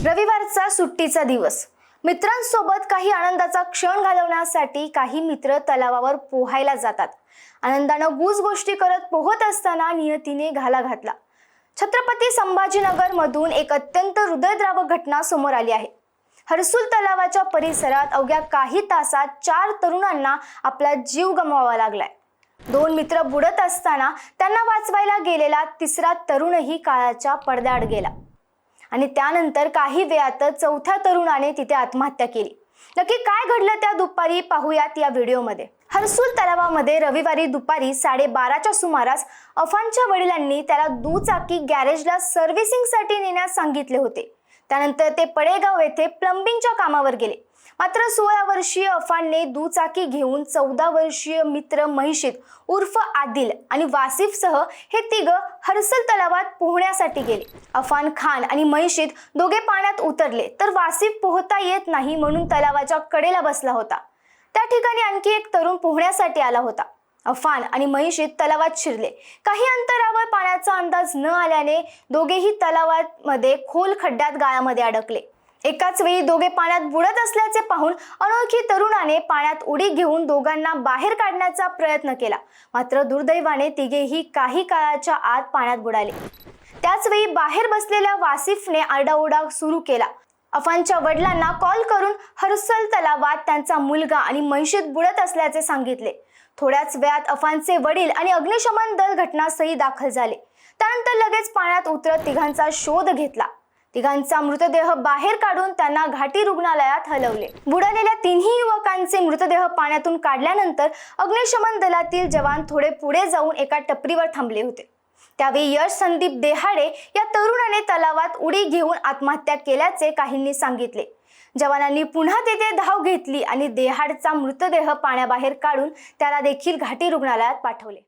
रविवारचा सुट्टीचा दिवस. मित्रांसोबत काही आनंदाचा क्षण घालवण्यासाठी काही मित्र तलावावर पोहायला जातात. आनंदानं गोष्टी करत पोहत असताना नियतीने घाला घातला. छत्रपती संभाजीनगर मधून एक अत्यंत हृदयद्रावक घटना समोर आली आहे. हर्सुल तलावाच्या परिसरात अवघ्या काही तासात 4 तरुणांना आपला जीव गमवावा लागलाय. 2 मित्र बुडत असताना त्यांना वाचवायला गेलेला तिसरा तरुणही काळाच्या पडद्याआड गेला आणि त्यानंतर काही वेळातच 4थ्या तरुणाने तिथे आत्महत्या केली. नक्की काय घडलं त्या दुपारी पाहूयात या व्हिडिओमध्ये. हर्सुल तलावामध्ये रविवारी दुपारी 12:30च्या सुमारास अफानच्या वडिलांनी त्याला दुचाकी गॅरेजला सर्व्हिसिंगसाठी नेण्यास सांगितले होते. त्यानंतर ते पडेगाव येथे प्लंबिंगच्या कामावर गेले. मात्र 16 वर्षीय अफानने दुचाकी घेऊन 14 वर्षीय मित्र महिशीद उर्फ आदिल आणि वासिफसह हे तिघं हर्सुल तलावात पोहण्यासाठी गेले. अफान खान आणि महिशीद दोघे पाण्यात उतरले तर वासिफ पोहता येत नाही म्हणून तलावाच्या कडेला बसला होता. त्या ठिकाणी आणखी एक तरुण पोहण्यासाठी आला होता. अफान आणि महिशीद तलावात शिरले. काही अंतरावर पाण्याचा अंदाज न आल्याने दोघेही तलावामध्ये खोल खड्ड्यात गाळामध्ये अडकले. एकाच वेळी दोघे पाण्यात बुडत असल्याचे पाहून अनोळखी तरुणाने पाण्यात उडी घेऊन दोघांना बाहेर काढण्याचा प्रयत्न केला. मात्र दुर्दैवाने तिघेही काही काळाच्या आत पाण्यात बुडाले. त्याच वेळी बाहेर बसलेल्या वासिफने आरडाओरडा सुरू केला. अफानच्या वडिलांना कॉल करून हर्सुल तलावात त्यांचा मुलगा आणि महिशीद बुडत असल्याचे सांगितले. थोड्याच वेळात अफानचे वडील आणि अग्निशमन दल घटनास्थळी दाखल झाले. त्यानंतर लगेच पाण्यात उतरत तिघांचा शोध घेतला. तिघांचा मृतदेह बाहेर काढून त्यांना घाटी रुग्णालयात हलवले. बुडालेल्या 3ही युवकांचे मृतदेह पाण्यातून काढल्यानंतर अग्निशमन दलातील जवान थोडे पुढे जाऊन एका टपरीवर थांबले होते. त्यावेळी यश संदीप देहाडे या तरुणाने तलावात उडी घेऊन आत्महत्या केल्याचे काहींनी सांगितले. जवानांनी पुन्हा तेथे धाव घेतली आणि देहाडचा मृतदेह पाण्याबाहेर काढून त्याला देखील घाटी रुग्णालयात पाठवले.